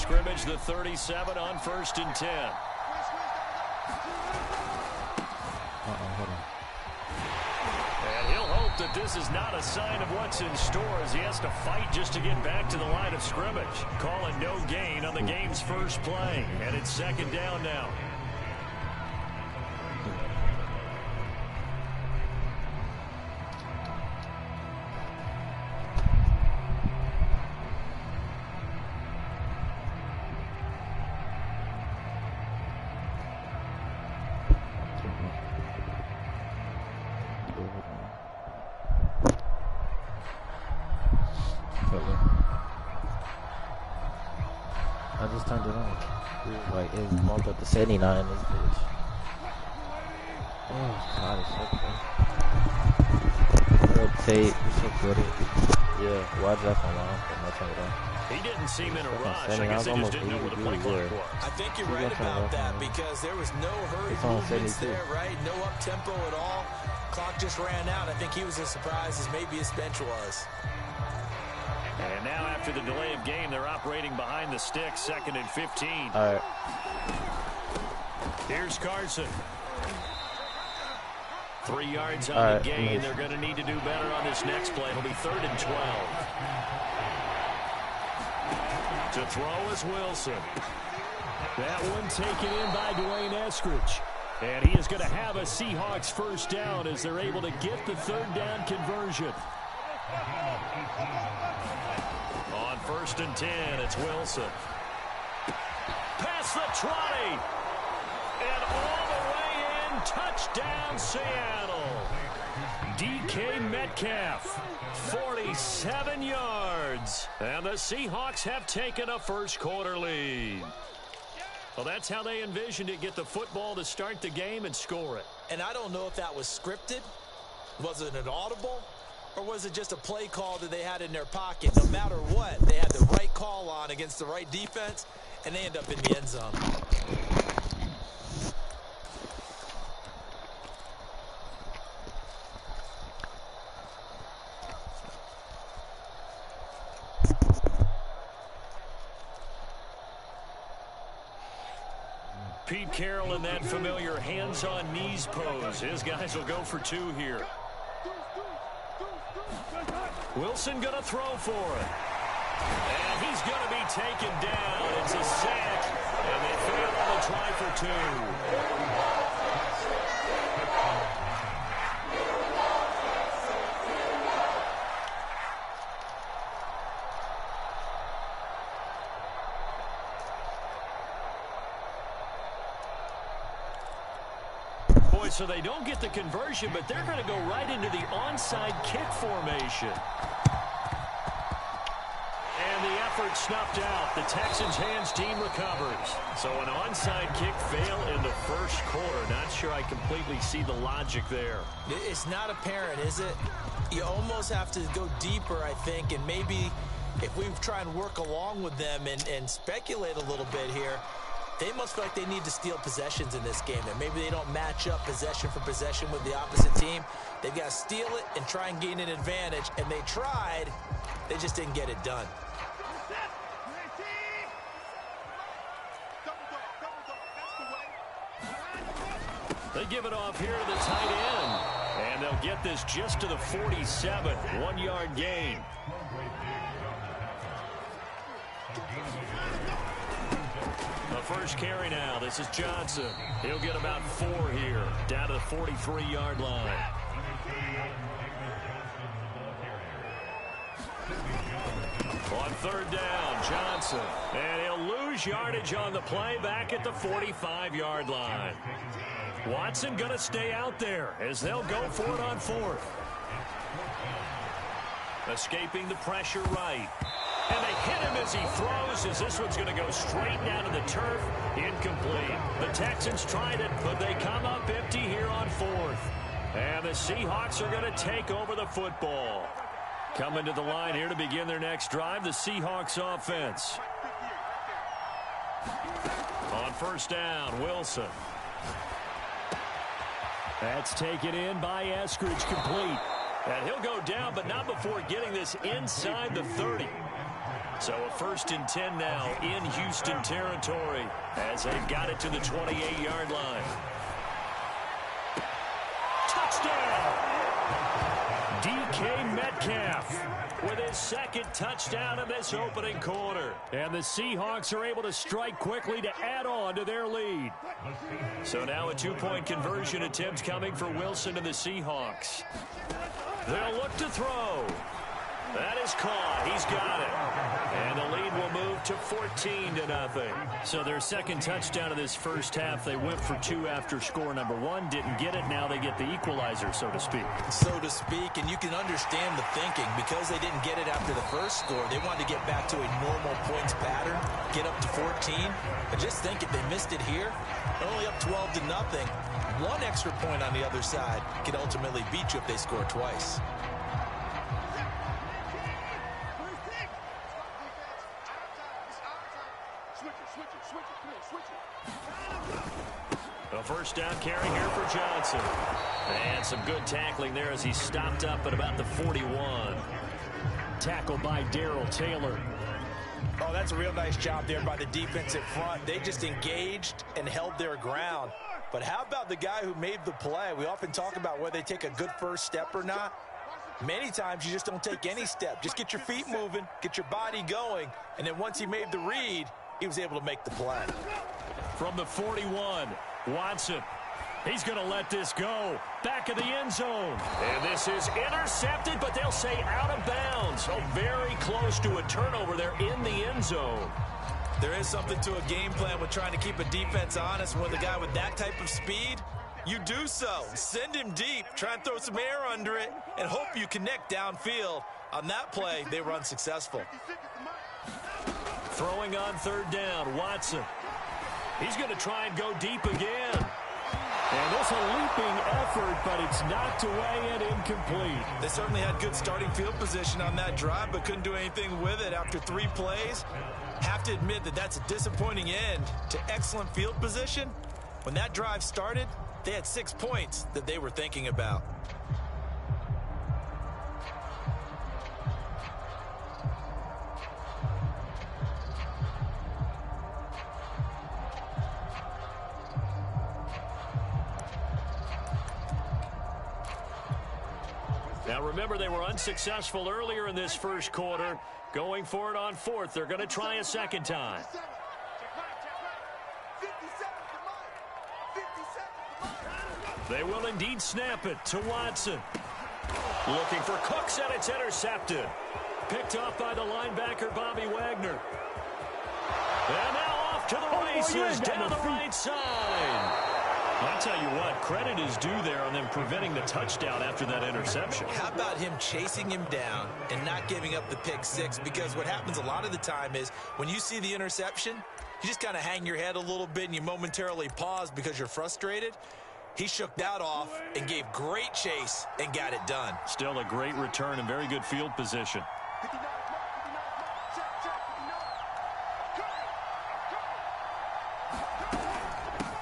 scrimmage, the 37 on 1st and 10. Hold on. And he'll hope that this is not a sign of what's in store as he has to fight just to get back to the line of scrimmage. Calling no gain on the game's first play. And it's 2nd down now. I just turned it on. Like, it's bumped up to 79 in this bitch. Oh, God, it's so good. Rotate, it's so good. Yeah, watch that from long. He didn't seem in a rush. I guess they just didn't know where the play clock was. I think you're right about that because there was no hurry movements there, right? No up-tempo at all. Clock just ran out. I think he was as surprised as maybe his bench was. And now after the delay of game, they're operating behind the sticks, 2nd and 15. All right. Here's Carson. 3 yards on the gain. They're going to need to do better on this next play. It'll be 3rd and 12. To throw is Wilson. That one taken in by Dwayne Eskridge. And he is going to have a Seahawks first down as they're able to get the 3rd down conversion. On 1st and 10, it's Wilson. Past the 20. And all the way in, touchdown Seattle. DK Metcalf, 47 yards. And the Seahawks have taken a first-quarter lead. Well, that's how they envisioned it, get the football to start the game and score it. And I don't know if that was scripted. Was it an audible? Or was it just a play call that they had in their pocket? No matter what, they had the right call on against the right defense, and they end up in the end zone. Pete Carroll in that familiar hands-on-knees pose. His guys will go for 2 here. Wilson going to throw for it. And he's going to be taken down. It's a sack, and they fail on the try for 2. So they don't get the conversion, but they're going to go right into the onside kick formation. And the effort snuffed out. The Texans' hands team recovers. So an onside kick fail in the first quarter. Not sure I completely see the logic there. It's not apparent, is it? You almost have to go deeper, I think, and maybe if we try and work along with them and speculate a little bit here, they must feel like they need to steal possessions in this game. And maybe they don't match up possession for possession with the opposite team. They've got to steal it and try and gain an advantage. And they tried. They just didn't get it done. They give it off here to the tight end. And they'll get this just to the 47. 1-yard gain. The first carry now. This is Johnson. He'll get about 4 here. Down to the 43-yard line. On 3rd down, Johnson. And he'll lose yardage on the play back at the 45-yard line. Watson going to stay out there as they'll go for it on 4th. Escaping the pressure right. And they hit him as he throws, as this one's going to go straight down to the turf. Incomplete. The Texans tried it, but they come up empty here on 4th. And the Seahawks are going to take over the football. Coming to the line here to begin their next drive, the Seahawks offense. On 1st down, Wilson. That's taken in by Eskridge, complete. And he'll go down, but not before getting this inside the 30. So a 1st and 10 now in Houston territory as they've got it to the 28-yard line. Touchdown! DK Metcalf with his 2nd touchdown in this opening quarter. And the Seahawks are able to strike quickly to add on to their lead. So now a 2-point conversion attempt coming for Wilson and the Seahawks. They'll look to throw. That is caught. He's got it. And the lead will move to 14-0. So their 2nd touchdown of this first half. They went for 2 after score number 1. Didn't get it. Now they get the equalizer, so to speak. So to speak, and you can understand the thinking. Because they didn't get it after the first score, they wanted to get back to a normal points pattern, get up to 14. But just think if they missed it here, they're only up 12-0. 1 extra point on the other side could ultimately beat you if they score twice. A 1st down carry here for Johnson. And some good tackling there as he stopped up at about the 41. Tackled by Darrell Taylor. Oh, that's a real nice job there by the defensive front. They just engaged and held their ground. But how about the guy who made the play? We often talk about whether they take a good first step or not. Many times you just don't take any step. Just get your feet moving, get your body going, and then once he made the read, he was able to make the play. From the 41, Watson. He's going to let this go. Back of the end zone. And this is intercepted, but they'll say out of bounds. So very close to a turnover there in the end zone. There is something to a game plan with trying to keep a defense honest. When the guy with that type of speed, you do so. Send him deep. Try and throw some air under it and hope you connect downfield. On that play, they were unsuccessful. Throwing on 3rd down, Watson. He's going to try and go deep again. And it's a leaping effort, but it's knocked away and incomplete. They certainly had good starting field position on that drive, but couldn't do anything with it after 3 plays. Have to admit that that's a disappointing end to excellent field position. When that drive started, they had 6 points that they were thinking about. Now remember, they were unsuccessful earlier in this first quarter. Going for it on 4th. They're going to try a 2nd time. They will indeed snap it to Watson. Looking for Cooks, and it's intercepted. Picked off by the linebacker, Bobby Wagner. And now off to the races down the right side. I'll tell you what, credit is due there on them preventing the touchdown after that interception. How about him chasing him down and not giving up the pick 6? Because what happens a lot of the time is when you see the interception, you just kind of hang your head a little bit and you momentarily pause because you're frustrated. He shook that off and gave great chase and got it done. Still a great return and very good field position.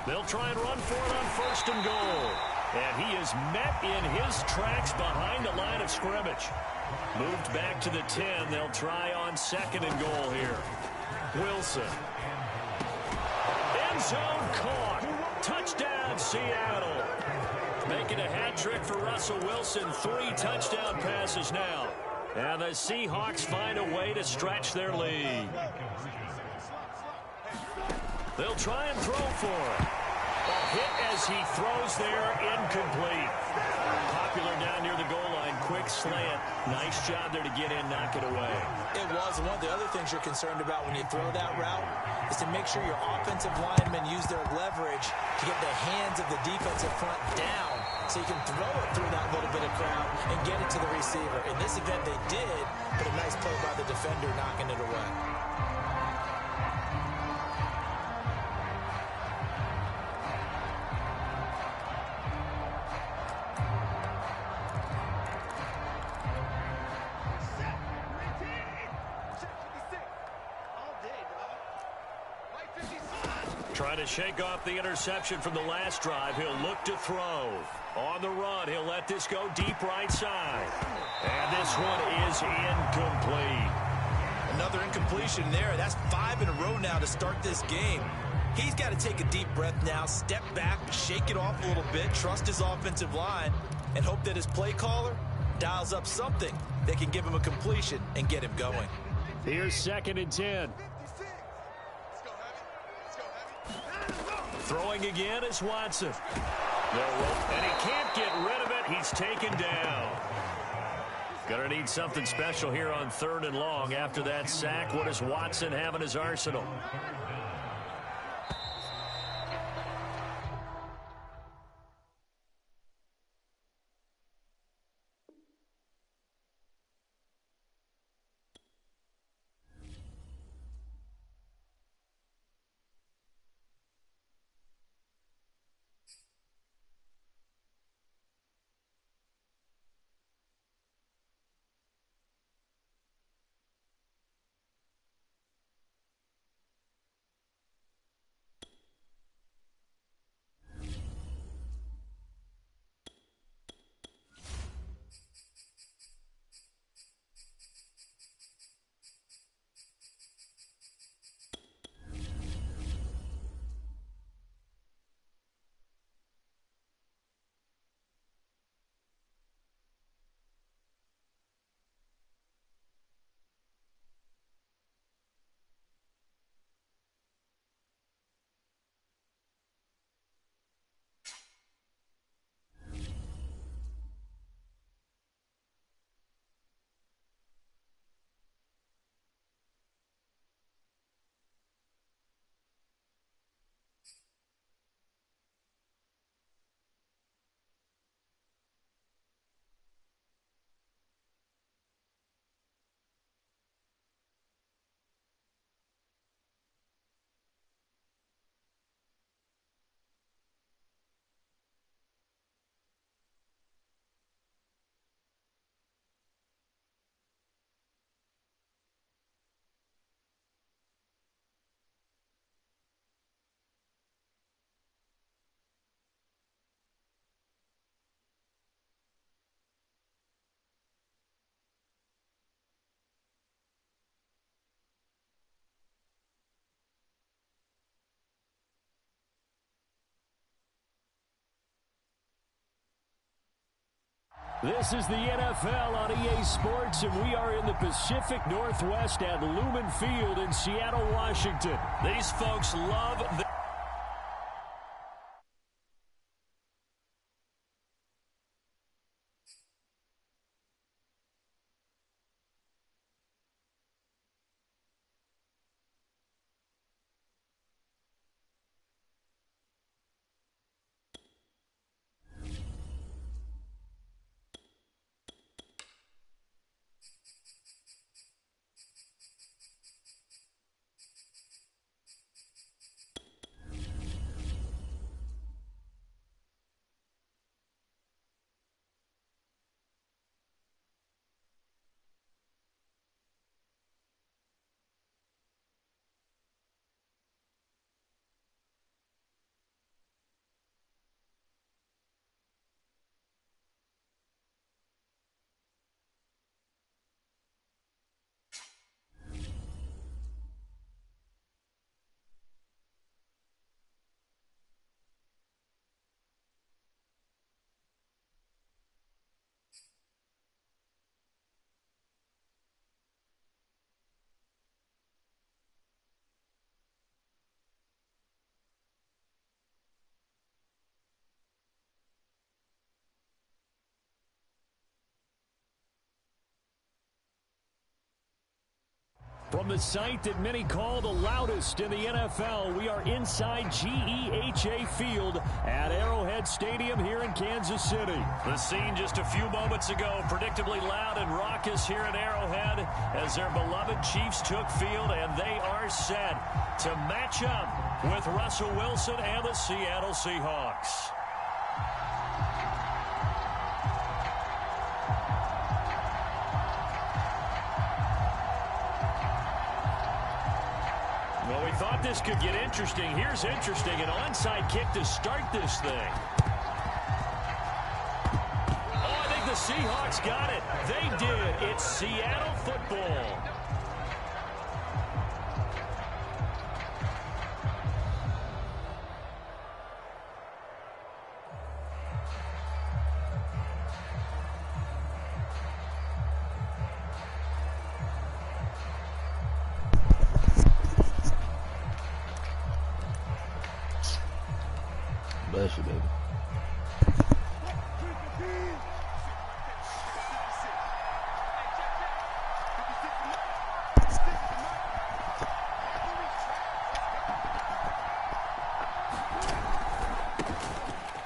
They'll try and run for it on 1st and goal. And he is met in his tracks behind the line of scrimmage. Moved back to the 10. They'll try on 2nd and goal here. Wilson. End zone caught. Touchdown, Seattle. Making a hat trick for Russell Wilson. 3 touchdown passes now. And the Seahawks find a way to stretch their lead. They'll try and throw for it. A hit as he throws there, incomplete. Popular down near the goal line, quick slant. Nice job there to get in, knock it away. It was. One of the other things you're concerned about when you throw that route is to make sure your offensive linemen use their leverage to get the hands of the defensive front down so you can throw it through that little bit of crowd and get it to the receiver. In this event, they did, but a nice play by the defender knocking it away. Trying to shake off the interception from the last drive. He'll look to throw. On the run, he'll let this go deep right side. And this one is incomplete. another incompletion there. That's 5 in a row now to start this game. He's got to take a deep breath now, step back, shake it off a little bit, trust his offensive line, and hope that his play caller dials up something that can give him a completion and get him going. Here's 2nd and 10. Throwing again is Watson. And he can't get rid of it. He's taken down. Gonna need something special here on 3rd and long. After that sack, what does Watson have in his arsenal? This is the NFL on EA Sports, and we are in the Pacific Northwest at Lumen Field in Seattle, Washington. These folks love the... From the site that many call the loudest in the NFL, we are inside GEHA Field at Arrowhead Stadium here in Kansas City. The scene just a few moments ago, predictably loud and raucous here at Arrowhead as their beloved Chiefs took field, and they are set to match up with Russell Wilson and the Seattle Seahawks. Well, we thought this could get interesting. Here's interesting. An onside kick to start this thing. Oh, I think the Seahawks got it. They did. It's Seattle football. Bless you, baby.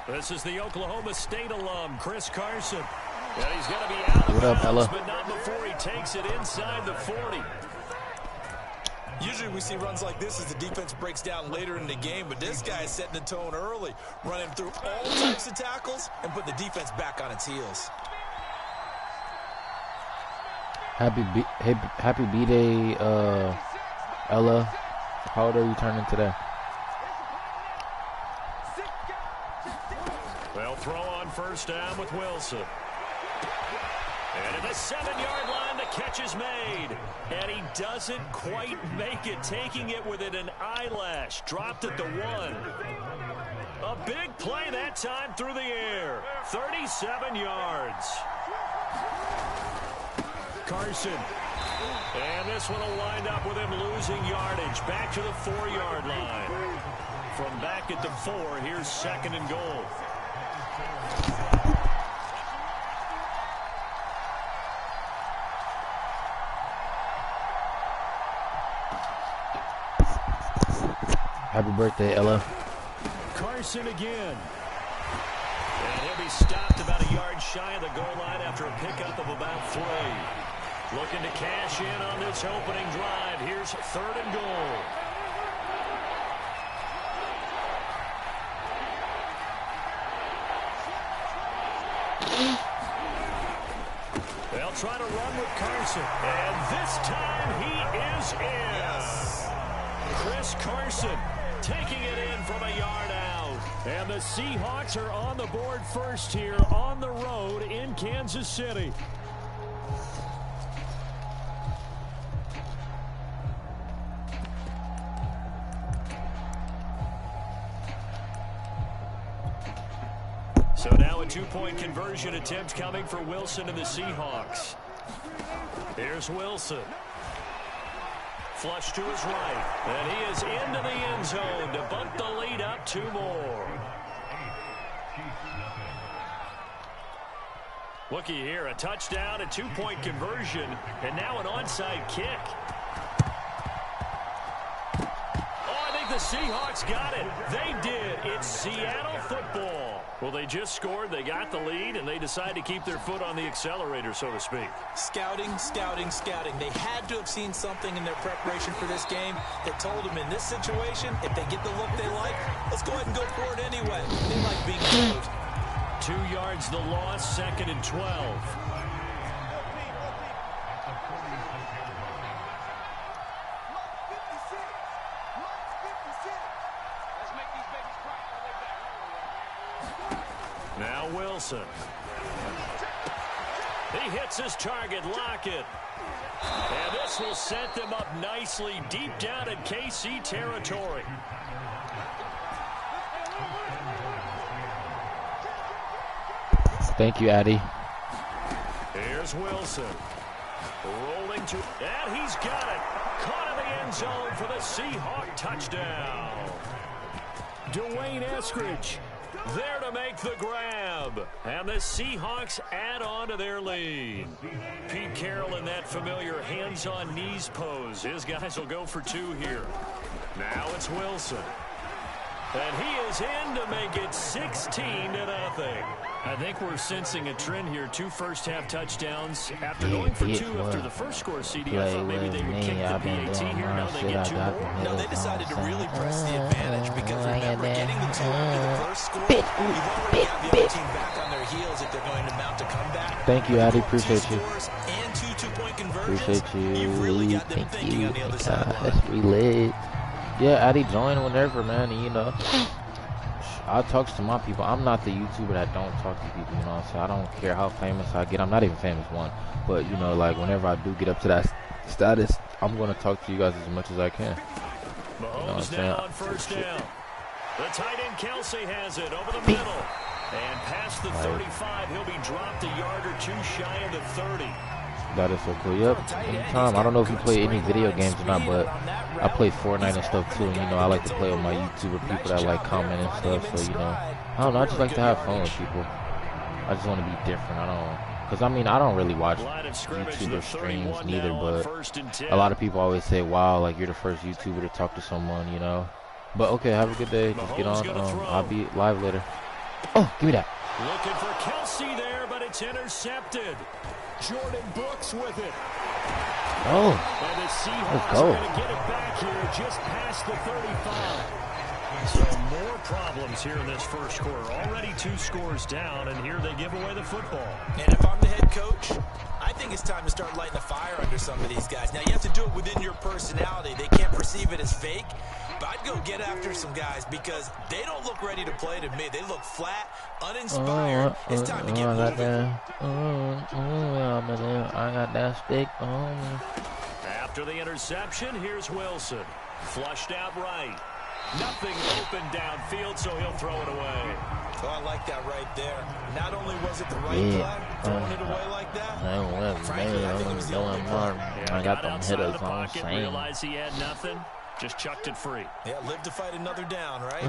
This is the Oklahoma State alum, Chris Carson. And he's going to be out of bounds, but not before he takes it inside the 40. Usually we see runs like this as the defense breaks down later in the game, but this guy is setting the tone early, running through all types of tackles and put the defense back on its heels. Happy B-Day, Ella. How old are you turning today? They'll throw on first down with Wilson. And at the 7-yard line, the catch is made. And he doesn't quite make it, taking it within an eyelash. Dropped at the 1. A big play that time through the air. 37 yards. Carson. And this one will wind up with him losing yardage. Back to the 4-yard line. From back at the 4, here's 2nd and goal. Happy birthday, Ella. Carson again. And he'll be stopped about a yard shy of the goal line after a pickup of about 3. Looking to cash in on this opening drive. Here's 3rd and goal. They'll try to run with Carson. And this time he is in. Yes. Chris Carson taking it in from a yard out. And the Seahawks are on the board first here on the road in Kansas City. So now a 2-point conversion attempt coming for Wilson and the Seahawks. Here's Wilson. Flush to his right. And he is into the end zone to bump the lead up 2 more. Looky here, a touchdown, a 2-point conversion, and now an onside kick. Oh, I think the Seahawks got it. They did. It's Seattle football. Well, they just scored, they got the lead, and they decide to keep their foot on the accelerator, so to speak. Scouting, scouting, scouting. They had to have seen something in their preparation for this game that told them in this situation, if they get the look they like, let's go ahead and go for it anyway. They like being moved. 2 yards the loss, 2nd and 12. Now Wilson. He hits his target, Lockett. And this will set them up nicely deep down in KC territory. Thank you, Addy. Here's Wilson. Rolling to, and he's got it. Caught in the end zone for the Seahawk touchdown. Dwayne Eskridge there to make the grab. And the Seahawks add on to their lead. Pete Carroll in that familiar hands-on knees pose. His guys will go for 2 here. Now it's Wilson. And he is in to make it 16-0. I think we're sensing a trend here. 2 first-half touchdowns. After going for 2 after the first score, CD, I thought maybe they would kick the PAT here. Now they get 2 more. No, they decided to really press the advantage because remember, getting the 2 after the first score, you've already got the other team back on their heels if they're going to mount a comeback. Thank you, Addy. Appreciate you. And 2 two-point conversions. Appreciate you. You've really got them thinking on the other sideline. That's really lit. Yeah, Addy, join whenever, man. And, you know, I talk to my people. I'm not the YouTuber that don't talk to people, you know what I'm saying? I don't care how famous I get. I'm not even famous, one. But, you know, like, whenever I do get up to that status, I'm going to talk to you guys as much as I can. Mahomes now on first down. The tight end Kelsey has it over the middle. And past the 35, he'll be dropped a yard or 2 shy of the 30. That is so cool. Yep. Anytime. I don't know if you play any video games or not, but I play Fortnite and stuff too. And, you know, I like to play with my YouTuber people that like comment and stuff. So, you know, I don't know. I just like to have fun with people. I just want to be different. I don't, because I mean, I don't really watch YouTuber streams neither, but a lot of people always say, wow, like you're the first YouTuber to talk to someone, you know. But okay, have a good day. Just get on. I'll be live later. Oh, give me that. Looking for Kelsey there, but it's intercepted. Jordan Brooks with it. Oh, and the Seahawks let's go. Are going to get it back here just past the 35. So more problems here in this first quarter. Already 2 scores down, and here they give away the football. And if I'm the head coach, I think it's time to start lighting a fire under some of these guys. Now, you have to do it within your personality. They can't perceive it as fake. But I'd go get after some guys because they don't look ready to play to me. They look flat, uninspired. It's time to get moving. I got that stick. After the interception, here's Wilson. Flushed out right. Nothing open downfield, so he'll throw it away. Oh, I like that right there. Not only was it the right play, throwing it away like that. Frankly, I think it was the only one. I got them hitters on pocket, realized he had nothing. Just chucked it free. Yeah, live to fight another down, right?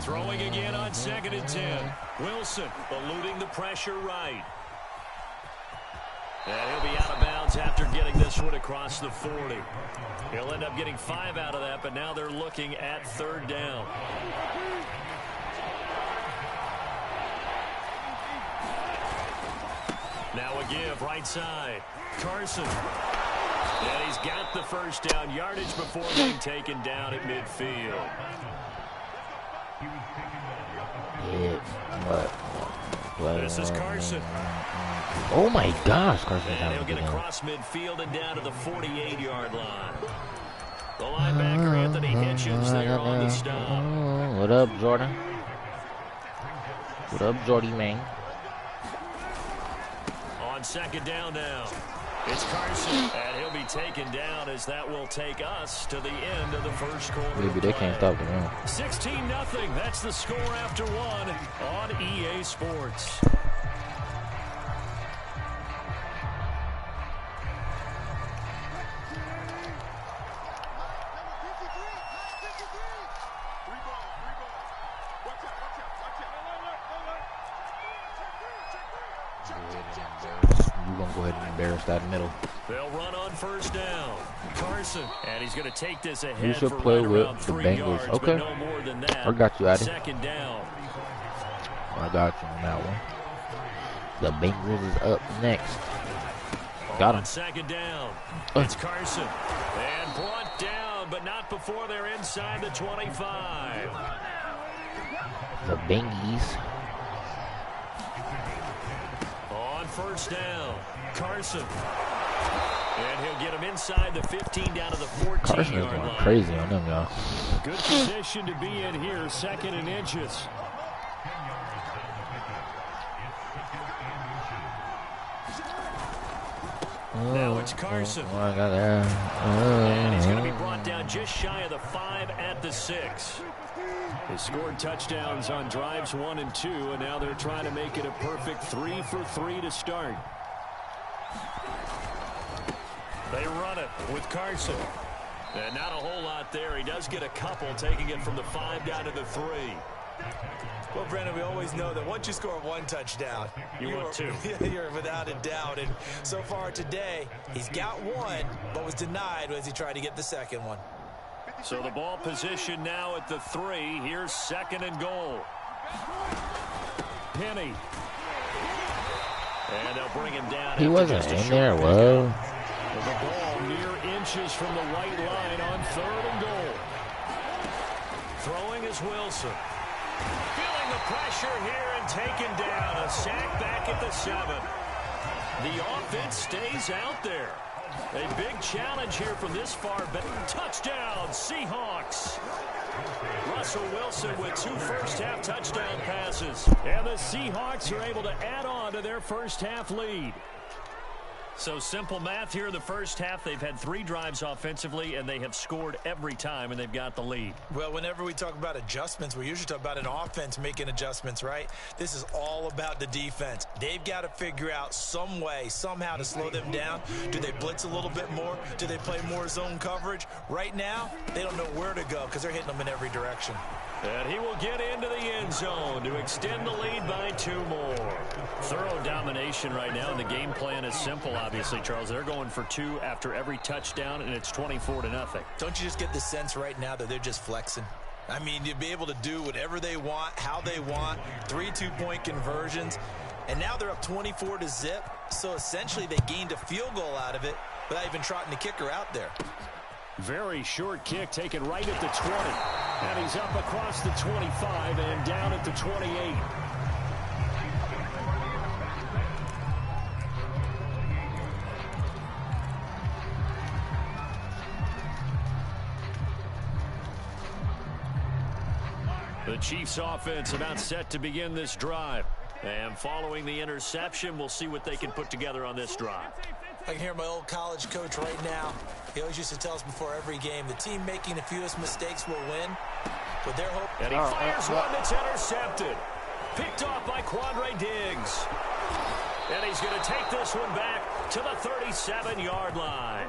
Throwing again on 2nd and 10. Wilson eluding the pressure right. And he'll be out of bounds after getting this one across the 40. He'll end up getting 5 out of that, but now they're looking at 3rd down. Now a give right side. Carson. And he's got the first down yardage before being taken down at midfield. This is Carson. Oh my gosh, Carson. And he'll get across midfield and down to the 48-yard line. The linebacker, Anthony Hitchens, there on the stop. What up, Jordan? What up, Jordy, man? On 2nd down now. It's Carson, and he'll be taken down as that will take us to the end of the first quarter. Maybe they can't stop the run. 16-0. That's the score after 1 on EA Sports. You're going to go ahead and embarrass that middle. They'll run on 1st down. Carson, and he's going to take this ahead. You should for play right with the Bengals. yards, okay. No more than that. I got you, Addy. 2nd down. I got you on that one. The Bengals is up next. Got him. 2nd down. It's Carson. And brought down, but not before they're inside the 25. The Bengies. On 1st down, Carson. And he'll get him inside the 15 down to the 14-yard line. Carson is going crazy on them, y'all. Good position to be in here, 2nd and inches. Now it's Carson. I got there. And he's going to be brought down just shy of the 5 at the 6. They scored touchdowns on drives 1 and 2, and now they're trying to make it a perfect 3 for 3 to start. They run it with Carson. And not a whole lot there. He does get a couple, taking it from the 5 down to the 3. Well, Brandon, we always know that once you score 1 touchdown, want 2. You're without a doubt. And so far today, he's got 1, but was denied as he tried to get the 2nd one. So the ball position now at the 3. Here's 2nd and goal. Penny. And they'll bring him down. He wasn't in there, well. The ball mere inches from the white line on 3rd and goal. Throwing is Wilson. Feeling the pressure here and taken down. A sack back at the 7. The offense stays out there. A big challenge here from this far back. Touchdown, Seahawks. Russell Wilson with 2 first-half touchdown passes. And the Seahawks are able to add on to their first-half lead. So simple math here in the first half. They've had 3 drives offensively, and they have scored every time, and they've got the lead. Well, whenever we talk about adjustments, we usually talk about an offense making adjustments, right? This is all about the defense. They've got to figure out some way, somehow to slow them down. Do they blitz a little bit more? Do they play more zone coverage? Right now, they don't know where to go because they're hitting them in every direction. And he will get into the end zone to extend the lead by 2 more. Thorough domination right now, and the game plan is simple, obviously, Charles. They're going for 2 after every touchdown, and it's 24-0. Don't you just get the sense right now that they're just flexing? I mean, you'd be able to do whatever they want, how they want, 3 2-point conversions, and now they're up 24-0, so essentially they gained a field goal out of it without even trotting the kicker out there. Very short kick taken right at the 20. And he's up across the 25 and down at the 28. The Chiefs offense about set to begin this drive. And following the interception, we'll see what they can put together on this drive. I can hear my old college coach right now. He always used to tell us before every game, the team making the fewest mistakes will win. But their hope. And he fires one that's intercepted. Picked off by Quandre Diggs. And he's going to take this one back to the 37-yard line.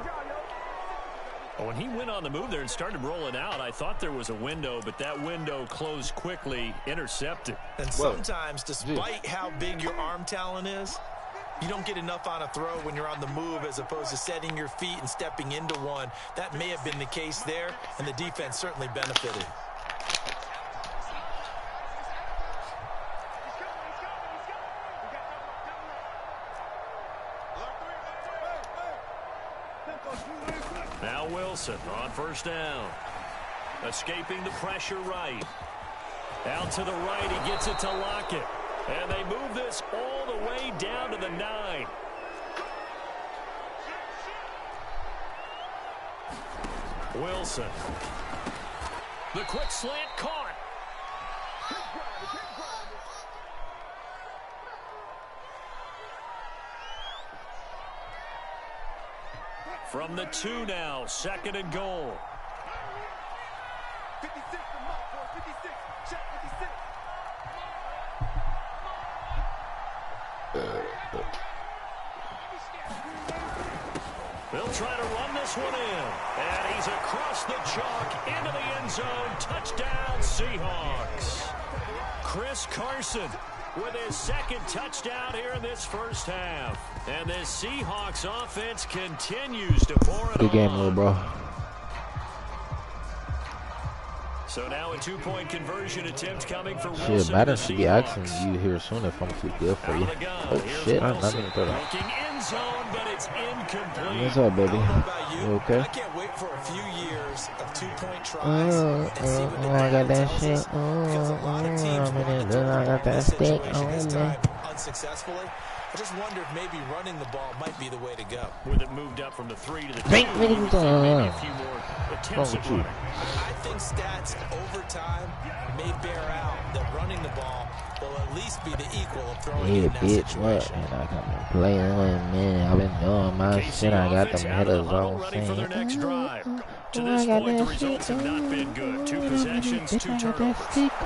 When he went on the move there and started rolling out, I thought there was a window, but that window closed quickly, intercepted. And sometimes, despite how big your arm talent is, you don't get enough on a throw when you're on the move as opposed to setting your feet and stepping into one. That may have been the case there, and the defense certainly benefited. Now Wilson on first down. Escaping the pressure right. Out to the right, he gets it to Lockett. And they move this all the way down to the 9. Wilson. The quick slant caught. From the 2 now, 2nd and goal. 56, the mark, boy, 56, check 56. They'll try to run this one in. And he's across the chalk into the end zone. Touchdown, Seahawks. Chris Carson with his 2nd touchdown here in this first half. And this Seahawks offense continues to pour it on. Good game, little bro. So now a 2-point conversion attempt coming for Shit, Wilson. Madden should be asking you here soon if I'm too good for you. Oh shit, I'm not even throw that. Looking end zone, but it's incomplete. What's up, baby? I don't know about You okay? I can't wait for a few years of 2-point tries and see what the I got data that tells shit. us. Because a lot of teams want to I got that stick situation on this me. time unsuccessfully. I just wonder if maybe running the ball might be the way to go. With it moved up from the 3 to the 2. Maybe Maybe a few more attempts at running. I think stats over time may bear out that running the ball will at least be the equal of throwing Yeah, in that bitch, what? situation. And I come and play on, man. I've been doing my shit. I got them hitters on. Ready for their next drive. To I this got point, the that results shit have not been good. 2 possessions, 2 turnovers.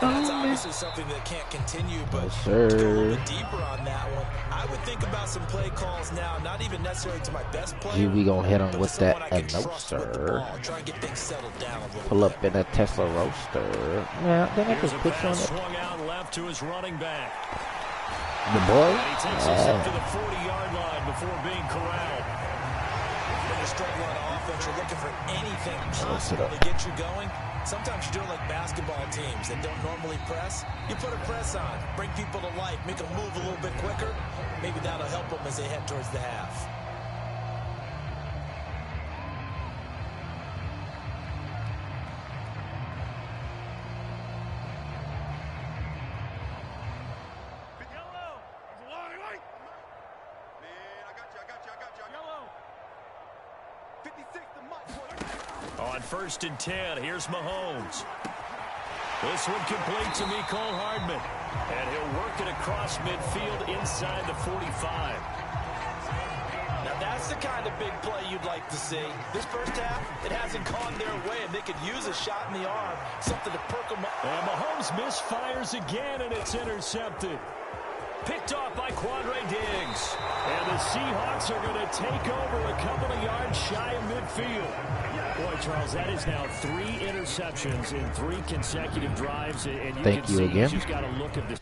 That's obviously something that can't continue, but Yes, to go a little sir. bit deeper on that one, I would think about some play calls now, not even necessarily to my best player. Gee, we gonna hit him but with to someone that I can trust with the announcer. ball, try and get things settled down a little Pull bit. up in a Tesla Roadster. Yeah, then I Here's can a put you on pass it. swung out left to his running back. The boy? And he takes us up to Yeah. the 40-yard line before being corralled. When you're struggling on offense, you're looking for anything sit possible up. to get you going. Sometimes you do it like basketball teams that don't normally press. You put a press on, bring people to life, make them move a little bit quicker. Maybe that'll help them as they head towards the half. Yellow, it's a long way. Man, I got you. Yellow. 56, the mark, boy. On 1st and 10, here's Mahomes. This one complete to Mecole Hardman. And he'll work it across midfield inside the 45. Now that That's the kind of big play you'd like to see. This first half, it hasn't gone their way, and they could use a shot in the arm, something to perk them up. And Mahomes misfires again, and it's intercepted. Picked off by Quandre Diggs. And the Seahawks are going to take over a couple of yards shy of midfield. Boy, Charles, that is now 3 interceptions in 3 consecutive drives. And you can see he's just got to look at this.